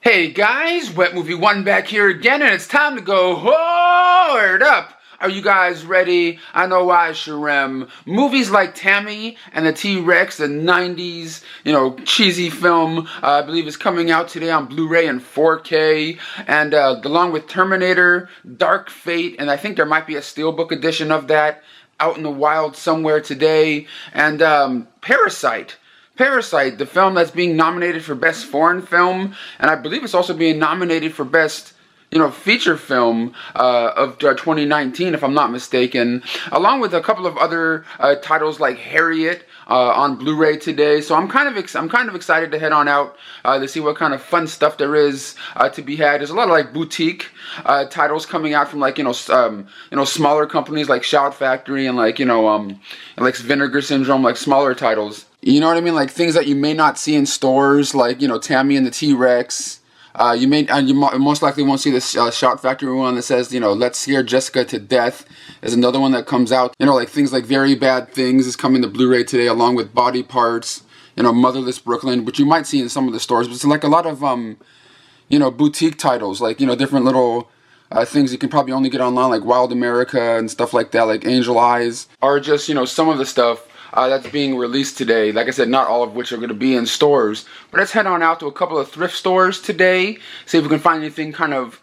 Hey guys, Wet Movie 1 back here again, and it's time to go hard up. Are you guys ready? I know I sure am. Movies like Tammy and the T-Rex, the 90s, cheesy film, I believe is coming out today on Blu-ray and 4K, and along with Terminator, Dark Fate, and I think there might be a Steelbook edition of that out in the wild somewhere today, and Parasite. Parasite, the film that's being nominated for Best Foreign Film, and I believe it's also being nominated for Best, feature film of 2019, if I'm not mistaken, along with a couple of other titles like Harriet on Blu-ray today. So I'm kind of excited to head on out to see what kind of fun stuff there is to be had. There's a lot of like boutique titles coming out from like smaller companies like Shout Factory and like like Vinegar Syndrome, like smaller titles. You know what I mean? Like things that you may not see in stores, like Tammy and the T-Rex. You most likely won't see the Shout Factory one that says Let's Scare Jessica to Death. There's another one that comes out. Like things like Very Bad Things is coming to Blu-ray today, along with Body Parts. Motherless Brooklyn, which you might see in some of the stores. But it's like a lot of boutique titles, like different little things you can probably only get online, like Wild America and stuff like that, like Angel Eyes, are just some of the stuff that's being released today. Like I said, not all of which are going to be in stores. But let's head on out to a couple of thrift stores today. See if we can find anything kind of,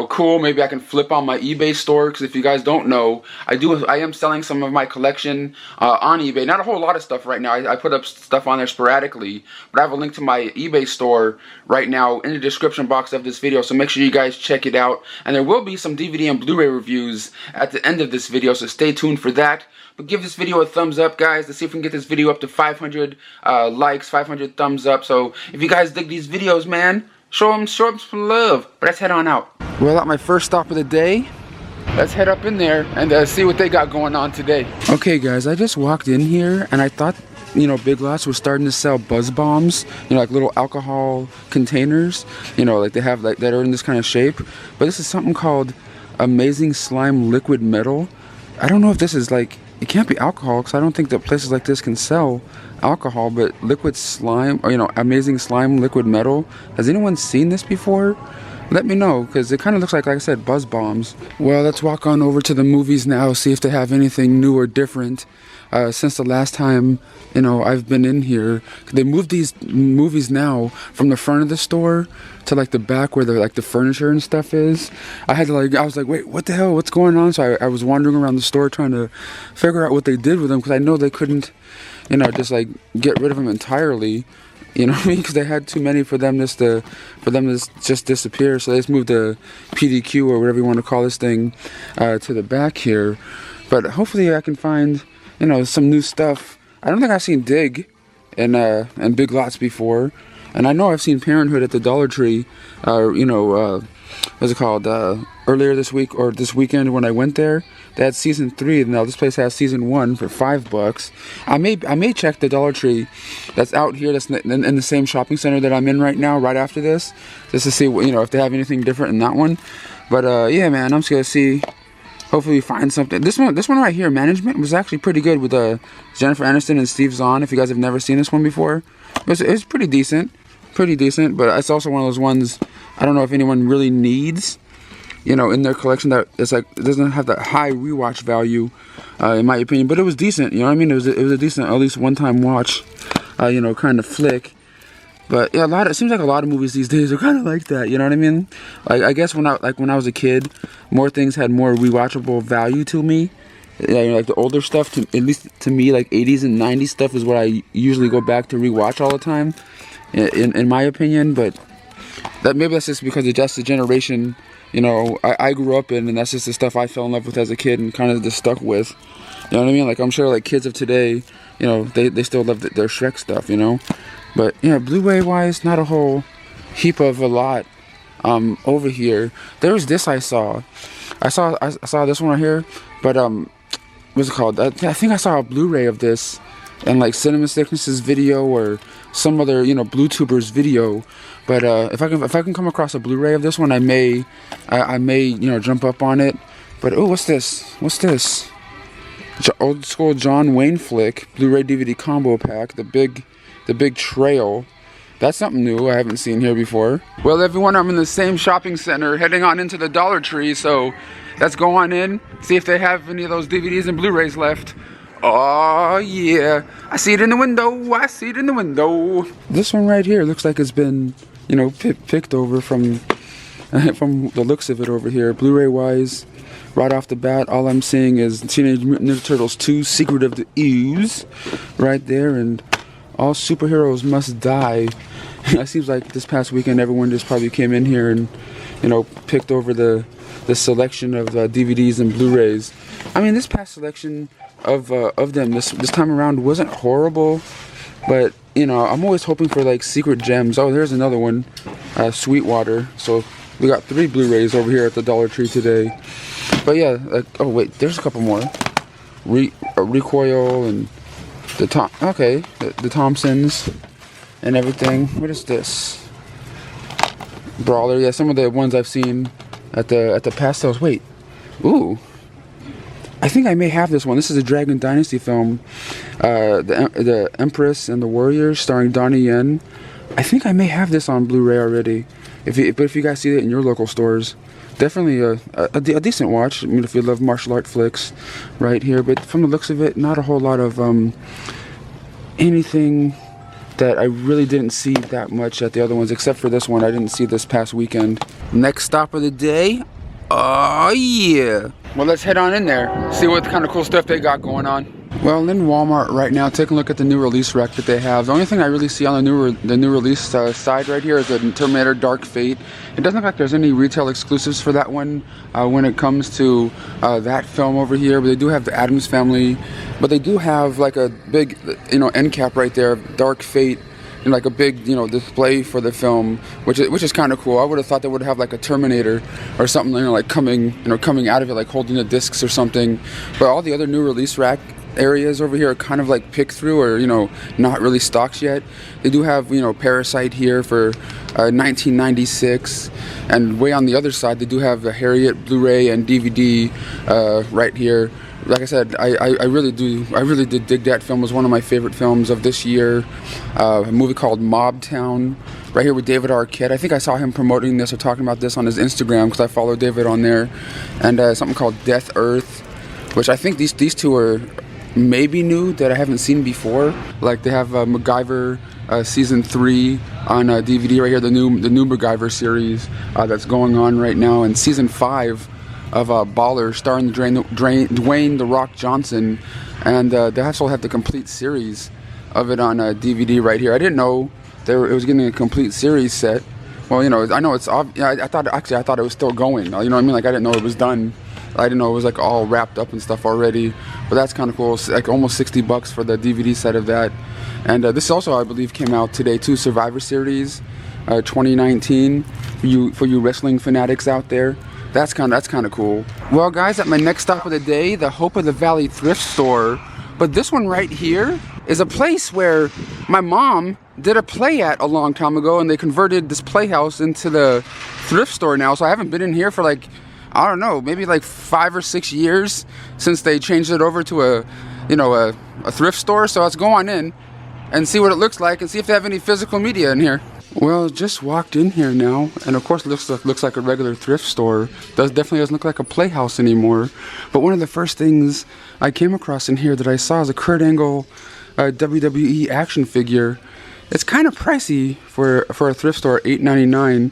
cool. Maybe I can flip on my eBay store. Because if you guys don't know, I am selling some of my collection on eBay. Not a whole lot of stuff right now. I put up stuff on there sporadically. But I have a link to my eBay store right now in the description box of this video. So make sure you guys check it out. And there will be some DVD and Blu-ray reviews at the end of this video. So stay tuned for that. But give this video a thumbs up, guys. Let's see if we can get this video up to 500 likes, 500 thumbs up. So if you guys dig these videos, man, show them some love. But let's head on out. Well, at my first stop of the day, let's head up in there and see what they got going on today. Okay, guys, I just walked in here and I thought, Big Lots was starting to sell buzz bombs, like little alcohol containers, like they have like that are in this kind of shape. But this is something called Amazing Slime Liquid Metal. I don't know if this is like, it can't be alcohol because I don't think that places like this can sell alcohol, but liquid slime, or Amazing Slime Liquid Metal. Has anyone seen this before? Let me know, because it kind of looks like I said, buzz bombs. Well, let's walk on over to the movies now, see if they have anything new or different since the last time, I've been in here. They moved these movies now from the front of the store to like the back where the furniture and stuff is. I was like, wait, what the hell? What's going on? So I was wandering around the store trying to figure out what they did with them, because I know they couldn't, just like get rid of them entirely. You know what I mean? Because they had too many for them to just disappear. So they just moved the PDQ or whatever you want to call this thing to the back here. But hopefully I can find some new stuff. I don't think I've seen Dig and Big Lots before, and I know I've seen Parenthood at the Dollar Tree. What's it called? Earlier this week or this weekend when I went there, they had season 3. Now this place has season 1 for $5. I may check the Dollar Tree that's out here, that's in the same shopping center that I'm in right now, right after this, just to see if they have anything different in that one. But yeah, man, I'm just gonna see. Hopefully, find something. This one right here, Management, was actually pretty good with Jennifer Aniston and Steve Zahn. If you guys have never seen this one before, it's pretty decent. But it's also one of those ones I don't know if anyone really needs, in their collection, that it's like it doesn't have that high rewatch value, in my opinion. But it was decent, you know what I mean? It was a decent, at least one-time watch, kind of flick. But yeah, it seems like a lot of movies these days are kind of like that, you know what I mean? Like I guess when I was a kid, more things had more rewatchable value to me. Like the older stuff, at least to me, like 80s and 90s stuff is what I usually go back to rewatch all the time, in my opinion. But maybe that's just because it's just the generation, I grew up in, and that's just the stuff I fell in love with as a kid and kind of just stuck with. You know what I mean? Like I'm sure like kids of today, they still love their Shrek stuff, But yeah, Blu-ray wise, not a whole heap of a lot over here. There was this I saw this one right here, but what's it called? I think I saw a Blu-ray of this in like Cinema Sickness's video or some other Bluetuber's video. But if I can come across a Blu-ray of this one, I may jump up on it. But oh, what's this? Old school John Wayne flick Blu-ray DVD combo pack. The big trail. That's something new I haven't seen here before. Well, everyone, I'm in the same shopping center heading on into the Dollar Tree, so let's go on in, see if they have any of those DVDs and Blu-rays left. Oh yeah, I see it in the window, I see it in the window. This one right here looks like it's been, you know, picked over from the looks of it over here. Blu-ray wise, right off the bat, all I'm seeing is Teenage Mutant Ninja Turtles 2 Secret of the Ooze right there, and All Superheroes Must Die. It seems like this past weekend everyone just probably came in here and, you know, picked over the selection of DVDs and Blu-rays. I mean, this past selection of them this time around wasn't horrible, but you know, I'm always hoping for like secret gems. Oh, there's another one, Sweetwater. So we got 3 Blu-rays over here at the Dollar Tree today. But yeah, like, oh wait, there's a couple more. Recoil and the Thompsons and everything. What is this? Brawler. Yeah, some of the ones I've seen at the pastels. Wait, ooh, I think I may have this one. This is a Dragon Dynasty film, the Empress and the Warriors, starring Donnie Yen. I think I may have this on Blu-ray already. But if you guys see it in your local stores, definitely a decent watch. I mean, if you love martial art flicks, right here. But from the looks of it, not a whole lot of anything that I really didn't see that much at the other ones, except for this one I didn't see this past weekend. Next stop of the day. Oh yeah. Well, let's head on in there, see what kind of cool stuff they got going on. Well, in Walmart right now, taking a look at the new release rack that they have. The only thing I really see on the new release side right here is the Terminator Dark Fate. It doesn't look like there's any retail exclusives for that one when it comes to that film over here. But they do have the Addams Family. But they do have like a big, you know, end cap right there, Dark Fate. And like a big, you know, display for the film, which is kind of cool. I would have thought they would have like a Terminator or something, you know, like coming out of it, like holding the discs or something. But all the other new release rack areas over here are kind of like picked through, or you know, not really stocked yet. They do have, you know, Parasite here for 1996, and way on the other side they do have the Harriet Blu-ray and DVD right here. Like I said, I really did dig that film. It was one of my favorite films of this year. A movie called Mob Town, right here with David Arquette. I think I saw him promoting this or talking about this on his Instagram, because I follow David on there. And something called Death Earth, which I think these two are maybe new that I haven't seen before. Like they have MacGyver season 3 on DVD right here, the new MacGyver series that's going on right now, and season 5 of Baller, starring Dwayne The Rock Johnson, and they also have the complete series of it on DVD right here. I didn't know it was getting a complete series set. Well, you know, I know it's I thought it was still going. You know what I mean? Like I didn't know it was done. I didn't know it was like all wrapped up and stuff already. But that's kind of cool. It's like almost $60 for the DVD set of that. And this also, I believe, came out today too. Survivor Series 2019 for you wrestling fanatics out there. That's kind of cool. Well, guys, at my next stop of the day, the Hope of the Valley Thrift Store. But this one right here is a place where my mom did a play at a long time ago, and they converted this playhouse into the thrift store now. So I haven't been in here for like, I don't know, maybe like 5 or 6 years since they changed it over to a thrift store. So let's go on in and see what it looks like and see if they have any physical media in here. Well, just walked in here now, and of course it looks like a regular thrift store. Definitely doesn't look like a playhouse anymore. But one of the first things I came across in here that I saw is a Kurt Angle WWE action figure. It's kind of pricey for a thrift store, $8.99,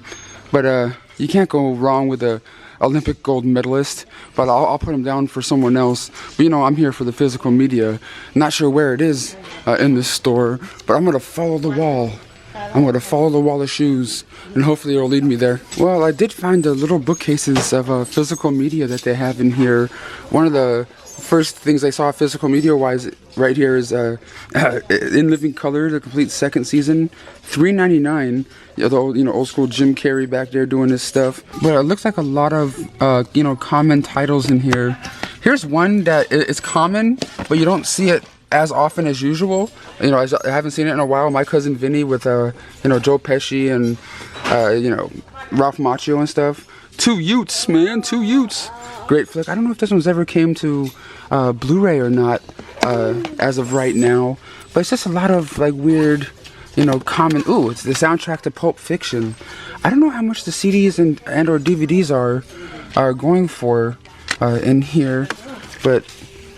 but you can't go wrong with a Olympic gold medalist. But I'll put him down for someone else. But you know, I'm here for the physical media. Not sure where it is in this store, but I'm gonna follow the wall. I'm going to follow the wall of shoes, and hopefully it'll lead me there. Well, I did find the little bookcases of physical media that they have in here. One of the first things I saw physical media-wise right here is In Living Color, the complete second season, $3.99. The old school Jim Carrey back there doing his stuff. But it looks like a lot of common titles in here. Here's one that is common, but you don't see it as often as usual. You know, I haven't seen it in a while. My Cousin Vinny with Joe Pesci and Ralph Macchio and stuff. Two Utes, man, Two Utes. Great flick. I don't know if this one's ever came to Blu-ray or not as of right now, but it's just a lot of like weird you know, common. Ooh, it's the soundtrack to Pulp Fiction. I don't know how much the CDs and or DVDs are going for in here, but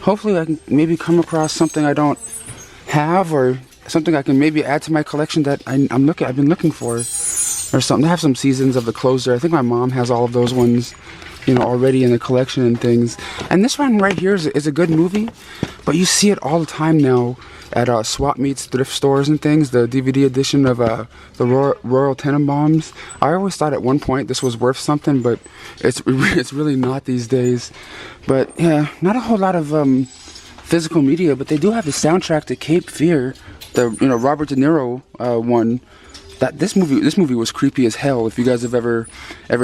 hopefully I can maybe come across something I don't have, or something I can maybe add to my collection that I've been looking for, or something. I have some Seasons of the Closer. I think my mom has all of those ones, you know, already in the collection and things. And this one right here is a good movie, but you see it all the time now at swap meets, thrift stores and things. The DVD edition of the Royal Tenenbaums. I always thought at one point this was worth something, but it's really not these days. But yeah, not a whole lot of physical media, but they do have the soundtrack to Cape Fear, the Robert De Niro one. This movie was creepy as hell. If you guys have ever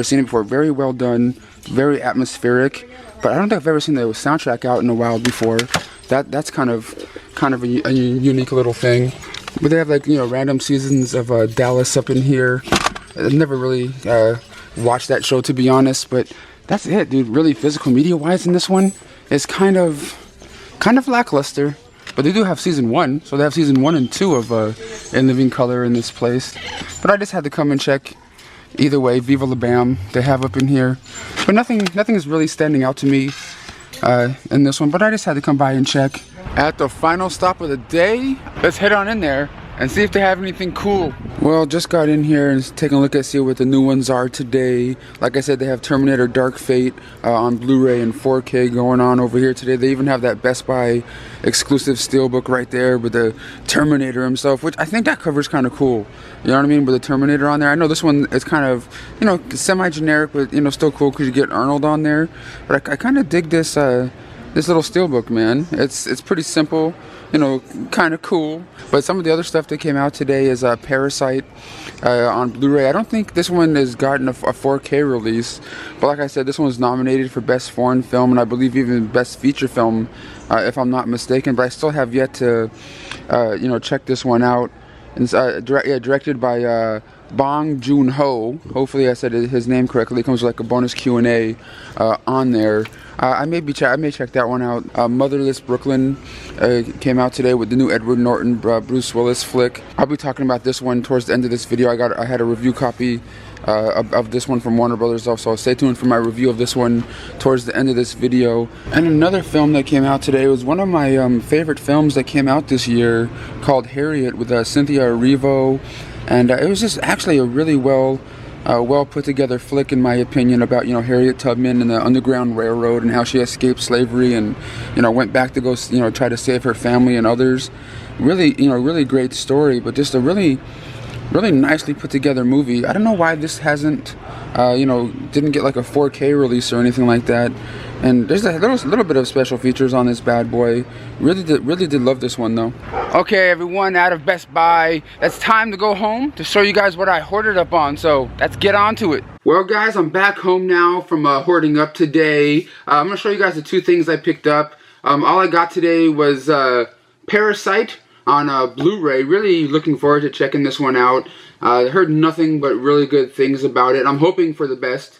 seen it before, very well done, very atmospheric. But I don't think I've ever seen the soundtrack out in a while before. That's kind of a unique little thing. But they have, like, you know, random seasons of Dallas up in here. I've never really watched that show, to be honest, but that's it, dude. Really, physical media wise in this one is kind of lackluster. But they do have season 1, so they have season 1 and 2 of In Living Color in this place. But I just had to come and check. Either way, Viva La Bam they have up in here. But nothing is really standing out to me in this one. But I just had to come by and check. At the final stop of the day, let's head on in there and see if they have anything cool. Well, just got in here and taking a look at see what the new ones are today. Like I said, they have Terminator Dark Fate on Blu-ray and 4K going on over here today. They even have that Best Buy exclusive steelbook right there with the Terminator himself, which I think that cover's kind of cool. You know what I mean? With the Terminator on there. I know this one is kind of, you know, semi-generic, but, you know, still cool because you get Arnold on there. But I kind of dig this this little steelbook, man. It's pretty simple, you know, kind of cool. But some of the other stuff that came out today is Parasite on Blu-ray. I don't think this one has gotten a 4K release, but like I said, this one was nominated for Best Foreign Film and I believe even Best Feature Film, if I'm not mistaken. But I still have yet to, you know, check this one out. It's directed by Bong Joon-ho. Hopefully I said his name correctly. It comes with like a bonus Q&A on there. I may check that one out. Motherless Brooklyn came out today with the new Edward Norton, Bruce Willis flick. I'll be talking about this one towards the end of this video. I had a review copy of this one from Warner Brothers, so stay tuned for my review of this one towards the end of this video. And another film that came out today was one of my favorite films that came out this year, called Harriet, with Cynthia Erivo, and it was just actually a really well put together flick, in my opinion, about, you know, Harriet Tubman and the Underground Railroad and how she escaped slavery and, you know, went back to go, you know, try to save her family and others. Really, you know, really great story, but just a really nicely put together movie. I don't know why this hasn't, you know, didn't get like a 4K release or anything like that. And there was a little bit of special features on this bad boy. Really did love this one though. Okay, everyone, out of Best Buy, it's time to go home to show you guys what I hoarded up on. So let's get on to it. Well, guys, I'm back home now from hoarding up today. I'm gonna show you guys the two things I picked up. All I got today was Parasite on Blu-ray. Really looking forward to checking this one out. I heard nothing but really good things about it. I'm hoping for the best,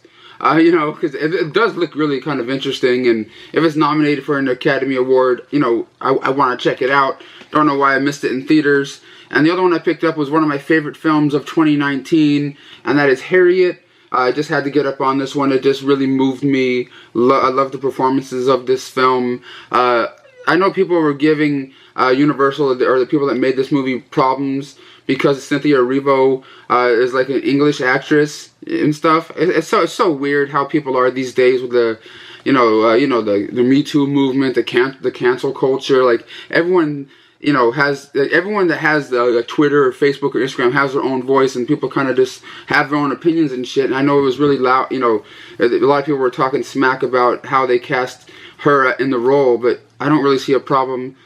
you know, because it does look really kind of interesting, and if it's nominated for an Academy Award, you know, I want to check it out. Don't know why I missed it in theaters. And the other one I picked up was one of my favorite films of 2019, and that is Harriet. I just had to get up on this one. It just really moved me. I love the performances of this film. I know people were giving Universal, or the people that made this movie, problems because Cynthia Erivo is like an English actress and stuff. It's so weird how people are these days with the, you know, the Me Too movement, the cancel culture. Like everyone, you know, everyone that has a Twitter or Facebook or Instagram has their own voice, and people kind of just have their own opinions and shit. And I know it was really loud, you know, a lot of people were talking smack about how they cast her in the role, but I don't really see a problem,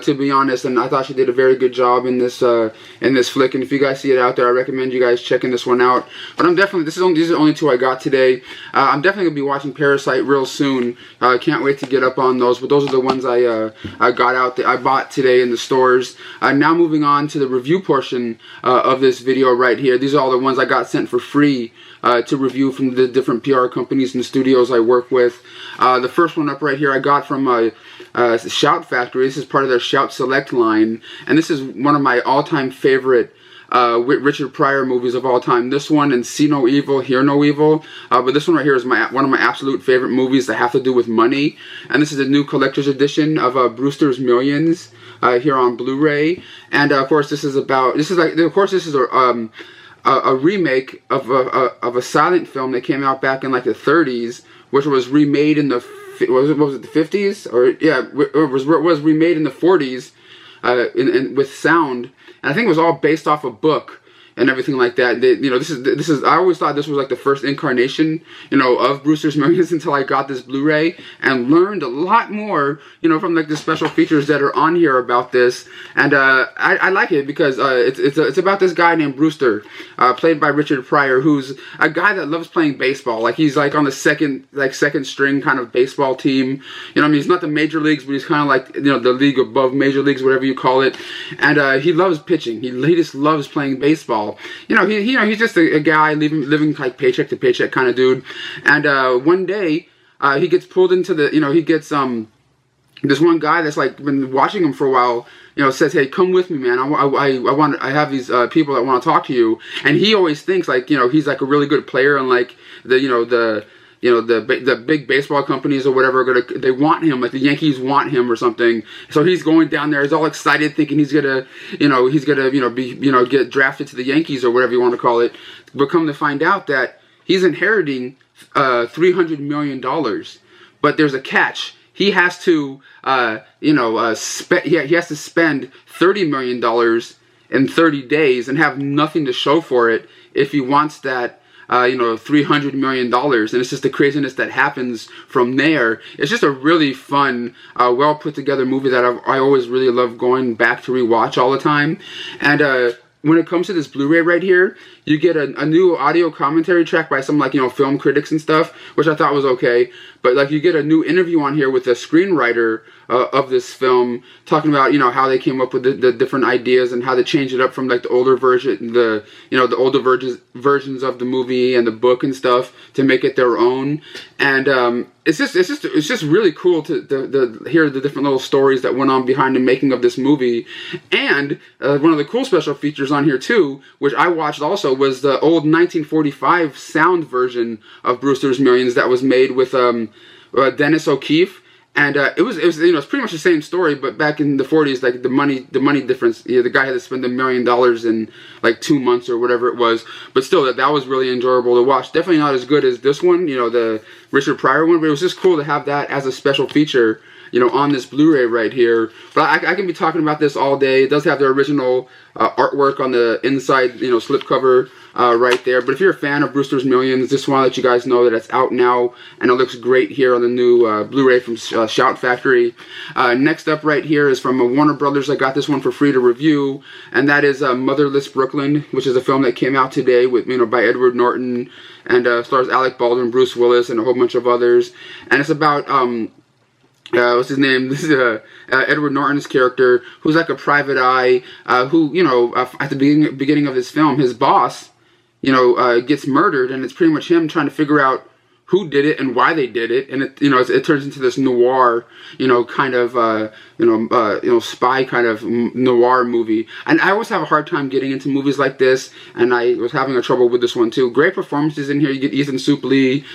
to be honest, and I thought she did a very good job in this flick. And if you guys see it out there, I recommend you guys checking this one out. But I'm definitely, these are the only two I got today. I'm definitely gonna be watching Parasite real soon. Can't wait to get up on those. But those are the ones I bought today in the stores. Now moving on to the review portion of this video right here. These are all the ones I got sent for free to review from the different PR companies and studios I work with. The first one up right here I got from Shout Factory. This is part of their Shout Select line, and this is one of my all-time favorite Richard Pryor movies of all time. This one and See No Evil, Hear No Evil. But this one right here is one of my absolute favorite movies that have to do with money. And this is a new collector's edition of Brewsters Millions here on Blu-ray. And of course, this is a remake of a silent film that came out back in like the 30s, which was remade in the was it the 50s, or yeah, it was remade in the 40s with sound, and I think it was all based off a book and everything like that. This is I always thought this was like the first incarnation, of Brewsters Millions until I got this Blu-ray and learned a lot more, from like the special features that are on here about this. And I like it because it's about this guy named Brewster, played by Richard Pryor, who's a guy that loves playing baseball. Like he's like on the second string kind of baseball team. He's not the major leagues, but he's kind of like the league above major leagues, whatever you call it. And he loves pitching. He just loves playing baseball. He's just a guy living like paycheck to paycheck kind of dude. And one day, he gets pulled into he gets this one guy that's like been watching him for a while. Says, "Hey, come with me, man. I have these people that want to talk to you." And he always thinks like he's like a really good player, and like the big baseball companies or whatever they want him, like the Yankees want him or something. So he's going down there, he's all excited, thinking he's gonna get drafted to the Yankees or whatever you want to call it. But come to find out that he's inheriting $300 million. But there's a catch. He has to he has to spend $30 million in 30 days and have nothing to show for it if he wants that $300 million. And it's just the craziness that happens from there. It's just a really fun, well put together movie that I always really love going back to rewatch all the time. And when it comes to this Blu-ray right here, you get a new audio commentary track by some film critics and stuff, which I thought was okay. But like you get a new interview on here with the screenwriter of this film, talking about how they came up with the different ideas and how they changed it up from like the older version, the older versions of the movie and the book and stuff to make it their own. And it's just really cool to hear the different little stories that went on behind the making of this movie. And one of the cool special features on here too, which I watched also, was the old 1945 sound version of Brewsters Millions that was made with Dennis O'Keefe. And it was pretty much the same story, but back in the 40s, like the money difference, the guy had to spend $1 million in like 2 months or whatever it was. But still, that was really enjoyable to watch. Definitely not as good as this one, the Richard Pryor one, but it was just cool to have that as a special feature, on this Blu-ray right here. But I can be talking about this all day. It does have the original artwork on the inside, slipcover right there. But if you're a fan of Brewsters Millions, just want to let you guys know that it's out now, and it looks great here on the new Blu-ray from Shout Factory. Next up right here is from Warner Brothers. I got this one for free to review, and that is Motherless Brooklyn, which is a film that came out today with by Edward Norton, and stars Alec, Baldwin, Bruce Willis, and a whole bunch of others. And it's about what's his name? This is Edward Norton's character, who's like a private eye, who, at the beginning of his film, his boss, gets murdered, and it's pretty much him trying to figure out who did it and why they did it, and it turns into this noir, kind of, spy kind of noir movie. And I always have a hard time getting into movies like this, and I was having a trouble with this one too. Great performances in here. You get Ethan Suplee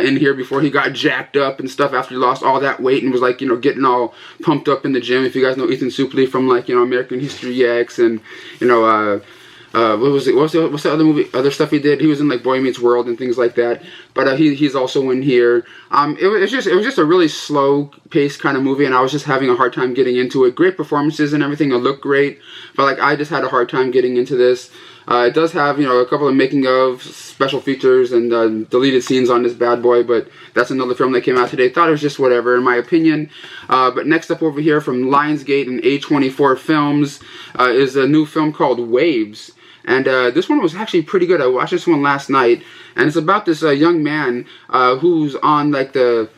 in here before he got jacked up and stuff after he lost all that weight and was like, getting all pumped up in the gym. If you guys know Ethan Suplee from like, American History X and, what's the other stuff he did? He was in like Boy Meets World and things like that. But he's also in here. It was just a really slow paced kind of movie, and I was just having a hard time getting into it. Great performances and everything. It looked great, but like I just had a hard time getting into this. It does have a couple of making of special features and deleted scenes on this bad boy, but that's another film that came out today. Thought it was just whatever in my opinion. But next up over here from Lionsgate and A24 Films is a new film called Waves. And this one was actually pretty good. I watched this one last night, and it's about this young man who's on like the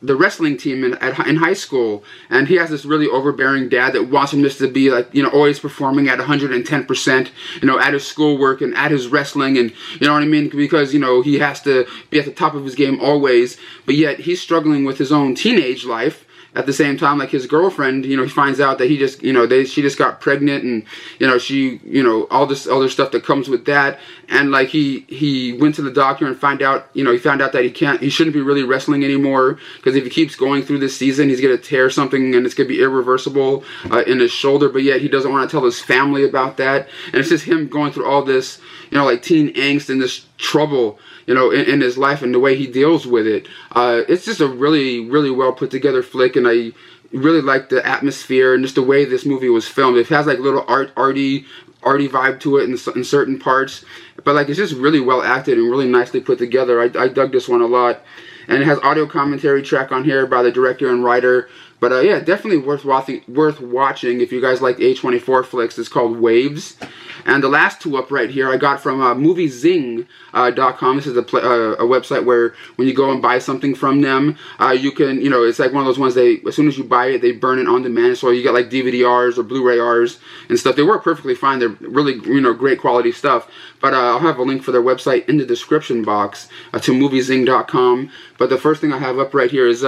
wrestling team in high school, and he has this really overbearing dad that wants him just to be like always performing at 110%, at his schoolwork and at his wrestling, and you know what I mean, because he has to be at the top of his game always, but yet he's struggling with his own teenage life. at the same time, like his girlfriend, you know, he finds out that he just, you know, she just got pregnant, and you know, she, you know, all this other stuff that comes with that, and like he went to the doctor and found out that he shouldn't be really wrestling anymore, because if he keeps going through this season, he's gonna tear something and it's gonna be irreversible in his shoulder. But yet he doesn't want to tell his family about that, and it's just him going through all this, you know, like teen angst and this trouble, you know, in his life, and the way he deals with it. It's just a really, really well put together flick, and I really like the atmosphere and just the way this movie was filmed. It has like little arty vibe to it in certain parts, but like it's just really well acted and really nicely put together. I dug this one a lot, and it has audio commentary track on here by the director and writer. But yeah, definitely worth watching if you guys like A24 flicks. It's called Waves. And the last two up right here I got from moviezing.com. This is a website where when you go and buy something from them, you can, you know, it's like one of those ones, as soon as you buy it, they burn it on demand. So you get like DVD-Rs or Blu-ray-Rs and stuff. They work perfectly fine. They're really, you know, great quality stuff. But I'll have a link for their website in the description box to moviezing.com. But the first thing I have up right here is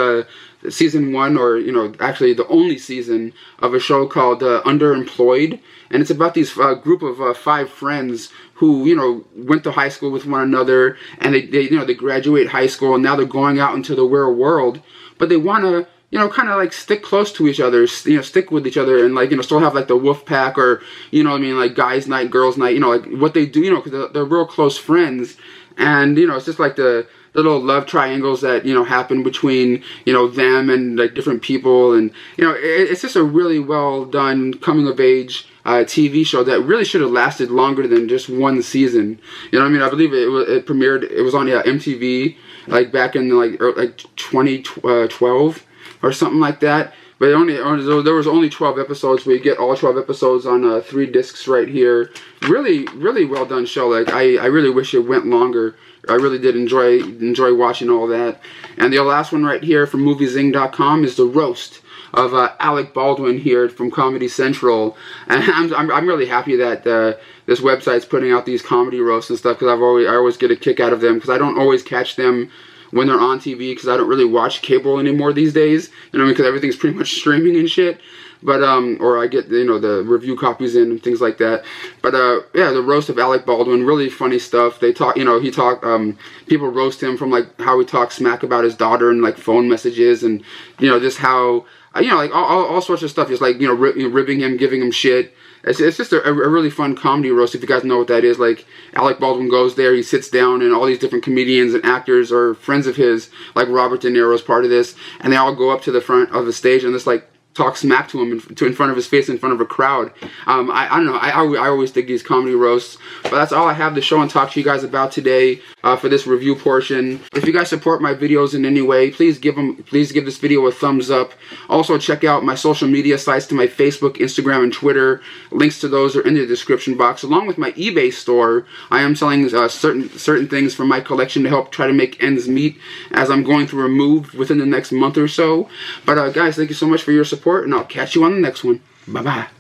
season 1, or you know, actually the only season of a show called Underemployed, and it's about these group of 5 friends who, you know, went to high school with one another, and they graduate high school, and now they're going out into the real world, but they want to, you know, kind of like stick close to each other, you know, stick with each other, and like, you know, still have like the wolf pack, or, you know what I mean, like guys night, girls night, you know, like what they do, you know, because they're real close friends, and you know, it's just like the little love triangles that, you know, happen between, you know, them and like different people, and you know, it's just a really well done coming of age TV show that really should have lasted longer than just one season. You know what I mean? I believe it premiered, it was on MTV like back in like 2012 or something like that. But there was only 12 episodes, but you get all 12 episodes on 3 discs right here. Really, really well done show. Like I really wish it went longer. I really did enjoy watching all that. And the last one right here from moviezing.com is the roast of Alec Baldwin here from Comedy Central. And I'm really happy that this website's putting out these comedy roasts and stuff, because I always get a kick out of them, because I don't always catch them when they're on TV, because I don't really watch cable anymore these days, you know, because everything's pretty much streaming and shit. But or I get, you know, the review copies in and things like that. But yeah, the roast of Alec Baldwin, really funny stuff. They talk, you know, people roast him from like how he talks smack about his daughter and like phone messages, and you know, just how, you know, like all sorts of stuff, just like, you know, ribbing him, giving him shit. It's just a really fun comedy roast, if you guys know what that is. Like, Alec Baldwin goes there, he sits down, and all these different comedians and actors are friends of his, like Robert De Niro's part of this, and they all go up to the front of the stage and just like talk smack to him in front of his face, in front of a crowd. I don't know, I always dig these comedy roasts. But that's all I have to show and talk to you guys about today for this review portion. If you guys support my videos in any way, please give this video a thumbs up. Also, check out my social media sites, to my Facebook, Instagram, and Twitter. Links to those are in the description box, along with my eBay store. I am selling certain things from my collection to help try to make ends meet as I'm going through a move within the next month or so. But guys, thank you so much for your support, and I'll catch you on the next one. Bye-bye.